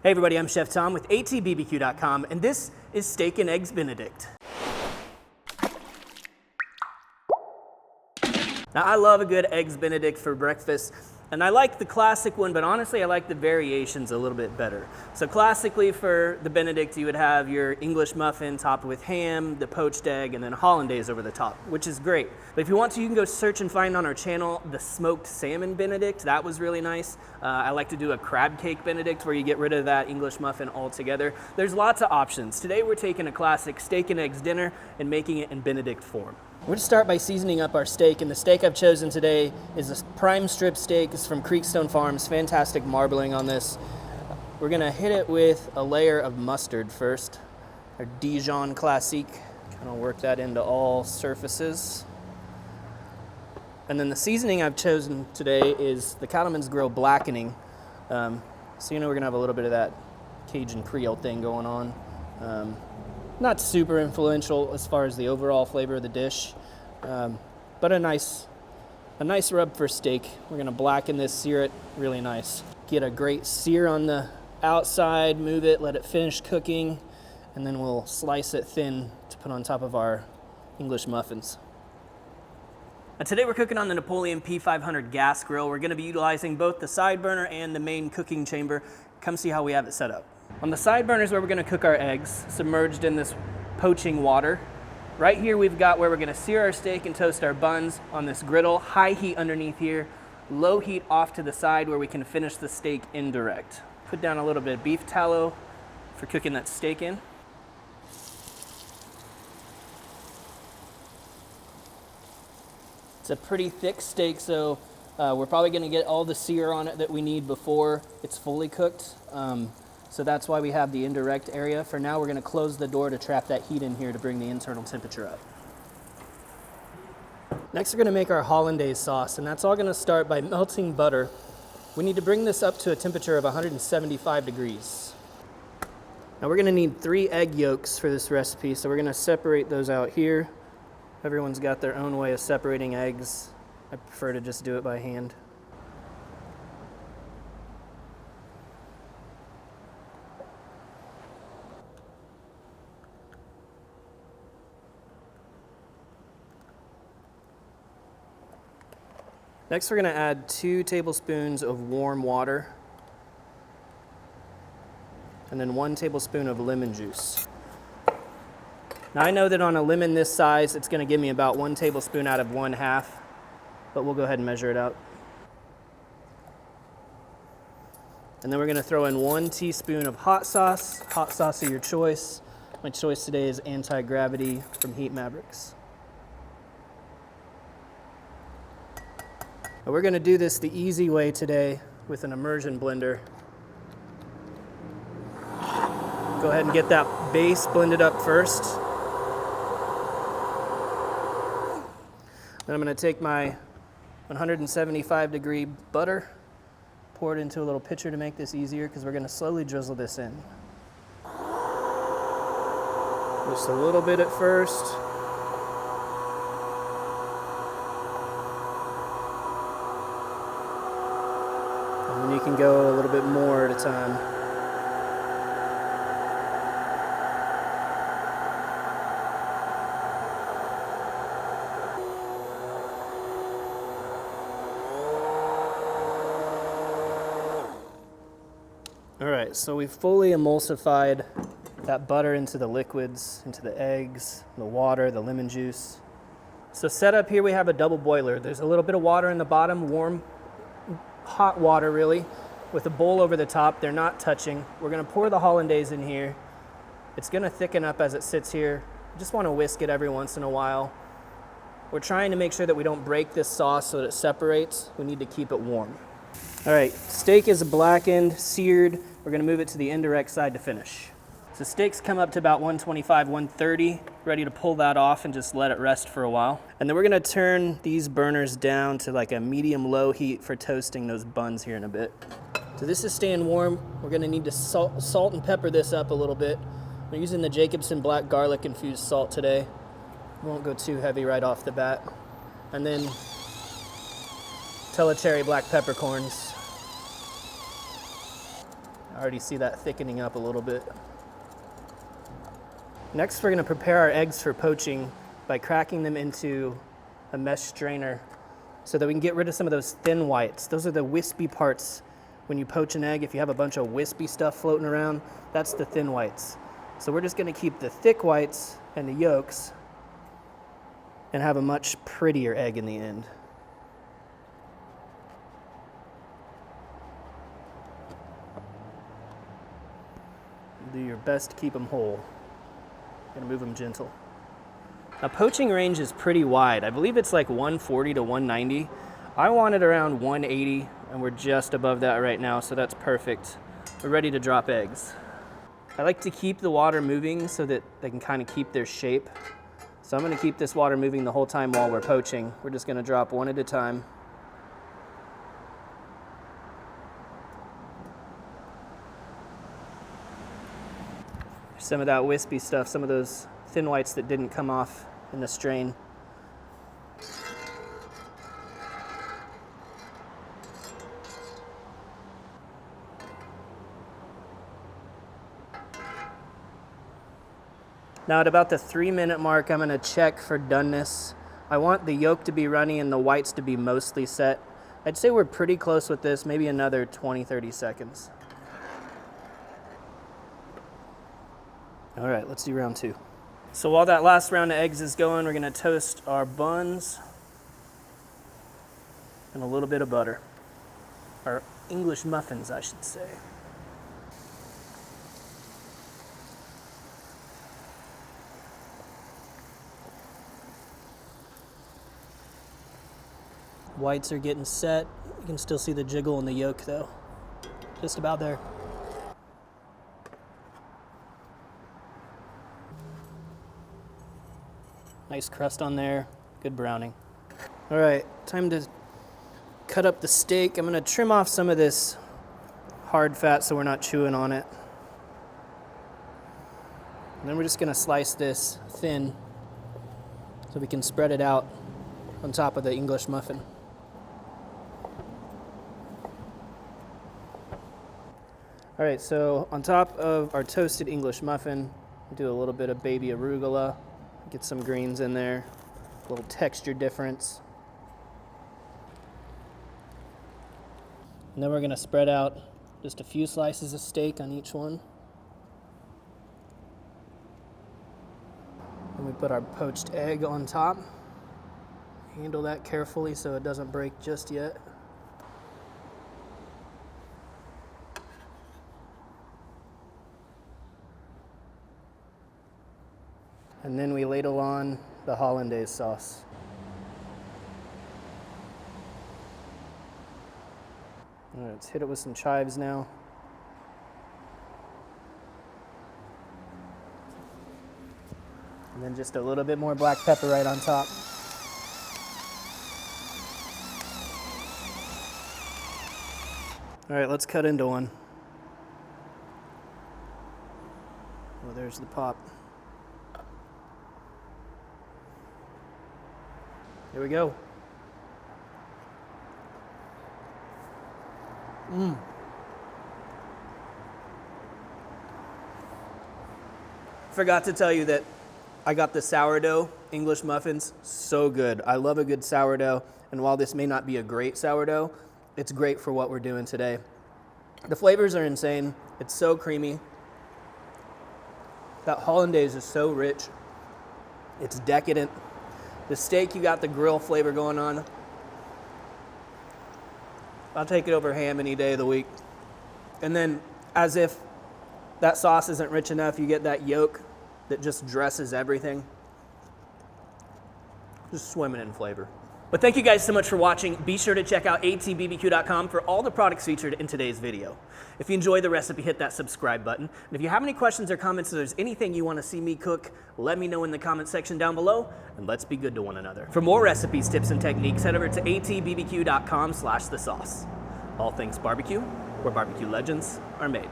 Hey everybody, I'm Chef Tom with atbbq.com, and this is Steak and Eggs Benedict. Now I love a good Eggs Benedict for breakfast, and I like the classic one, but honestly I like the variations a little bit better. So classically for the Benedict you would have your English muffin topped with ham, the poached egg, and then Hollandaise over the top, which is great. But if you want to, you can go search and find on our channel the smoked salmon Benedict. That was really nice. I like to do a crab cake Benedict where you get rid of that English muffin altogether. There's lots of options. Today we're taking a classic steak and eggs dinner and making it in Benedict form. We're going to start by seasoning up our steak, and the steak I've chosen today is a prime strip steak. It's from Creekstone Farms. Fantastic marbling on this. We're going to hit it with a layer of mustard first, our Dijon Classique. Kind of work that into all surfaces. And then the seasoning I've chosen today is the Cattleman's Grill Blackening. So you know we're going to have a little bit of that Cajun Creole thing going on. Not super influential as far as the overall flavor of the dish, but a nice rub for steak. We're gonna blacken this, sear it really nice. Get a great sear on the outside, move it, let it finish cooking, and then we'll slice it thin to put on top of our English muffins. Now today we're cooking on the Napoleon P500 gas grill. We're gonna be utilizing both the side burner and the main cooking chamber. Come see how we have it set up. On the side burner is where we're going to cook our eggs, submerged in this poaching water. Right here we've got where we're going to sear our steak and toast our buns on this griddle. High heat underneath here, low heat off to the side where we can finish the steak indirect. Put down a little bit of beef tallow for cooking that steak in. It's a pretty thick steak, so we're probably going to get all the sear on it that we need before it's fully cooked. So that's why we have the indirect area. For now, we're going to close the door to trap that heat in here to bring the internal temperature up. Next, we're going to make our Hollandaise sauce, and that's all going to start by melting butter. We need to bring this up to a temperature of 175 degrees. Now we're going to need 3 egg yolks for this recipe, so we're going to separate those out here. Everyone's got their own way of separating eggs. I prefer to just do it by hand. Next, we're going to add 2 tablespoons of warm water and then 1 tablespoon of lemon juice. Now I know that on a lemon this size, it's going to give me about 1 tablespoon out of 1/2, but we'll go ahead and measure it out. And then we're going to throw in 1 teaspoon of hot sauce of your choice. My choice today is Antigravity from Heat Mavericks. We're going to do this the easy way today with an immersion blender. Go ahead and get that base blended up first. Then I'm going to take my 175 degree butter, pour it into a little pitcher to make this easier because we're going to slowly drizzle this in. Just a little bit at first. And you can go a little bit more at a time. All right, so we've fully emulsified that butter into the liquids, into the eggs, the water, the lemon juice. So set up here we have a double boiler. There's a little bit of water in the bottom, warm, hot water really, with a bowl over the top. They're not touching. We're gonna pour the Hollandaise in here. It's gonna thicken up as it sits here. You just wanna whisk it every once in a while. We're trying to make sure that we don't break this sauce so that it separates. We need to keep it warm. All right, steak is blackened, seared. We're gonna move it to the indirect side to finish. So steaks come up to about 125, 130, ready to pull that off and just let it rest for a while. And then we're gonna turn these burners down to like a medium-low heat for toasting those buns here in a bit. So this is staying warm. We're gonna need to salt and pepper this up a little bit. We're using the Jacobsen black garlic infused salt today. Won't go too heavy right off the bat. And then Telecherry black peppercorns. I already see that thickening up a little bit. Next, we're gonna prepare our eggs for poaching by cracking them into a mesh strainer so that we can get rid of some of those thin whites. Those are the wispy parts when you poach an egg. If you have a bunch of wispy stuff floating around, that's the thin whites. So we're just gonna keep the thick whites and the yolks and have a much prettier egg in the end. Do your best to keep them whole. Gonna move them gentle. Now, poaching range is pretty wide. I believe it's like 140 to 190. I want it around 180, and we're just above that right now, so that's perfect. We're ready to drop eggs. I like to keep the water moving so that they can kind of keep their shape. So I'm gonna keep this water moving the whole time while we're poaching. We're just gonna drop one at a time. Some of that wispy stuff, some of those thin whites that didn't come off in the strain. Now at about the 3-minute mark, I'm gonna check for doneness. I want the yolk to be runny and the whites to be mostly set. I'd say we're pretty close with this, maybe another 20, 30 seconds. All right, let's do round 2. So while that last round of eggs is going, we're gonna toast our buns and a little bit of butter. Our English muffins, I should say. Whites are getting set. You can still see the jiggle in the yolk though. Just about there. Nice crust on there, good browning. All right, time to cut up the steak. I'm gonna trim off some of this hard fat so we're not chewing on it. And then we're just gonna slice this thin so we can spread it out on top of the English muffin. All right, so on top of our toasted English muffin, do a little bit of baby arugula, get some greens in there, a little texture difference. And then we're gonna spread out just a few slices of steak on each one. And we put our poached egg on top. Handle that carefully so it doesn't break just yet. And then we ladle on the Hollandaise sauce. All right, let's hit it with some chives now. And then just a little bit more black pepper right on top. All right, let's cut into one. Oh, there's the pop. Here we go. Forgot to tell you that I got the sourdough English muffins. So good. I love a good sourdough. And while this may not be a great sourdough, it's great for what we're doing today. The flavors are insane. It's so creamy. That Hollandaise is so rich. It's decadent. The steak, you got the grill flavor going on. I'll take it over ham any day of the week. And then, as if that sauce isn't rich enough, you get that yolk that just dresses everything. Just swimming in flavor. But thank you guys so much for watching. Be sure to check out atbbq.com for all the products featured in today's video. If you enjoyed the recipe, hit that subscribe button. And if you have any questions or comments, or there's anything you want to see me cook, let me know in the comment section down below, and let's be good to one another. For more recipes, tips, and techniques, head over to atbbq.com/thesauce. All things barbecue, where barbecue legends are made.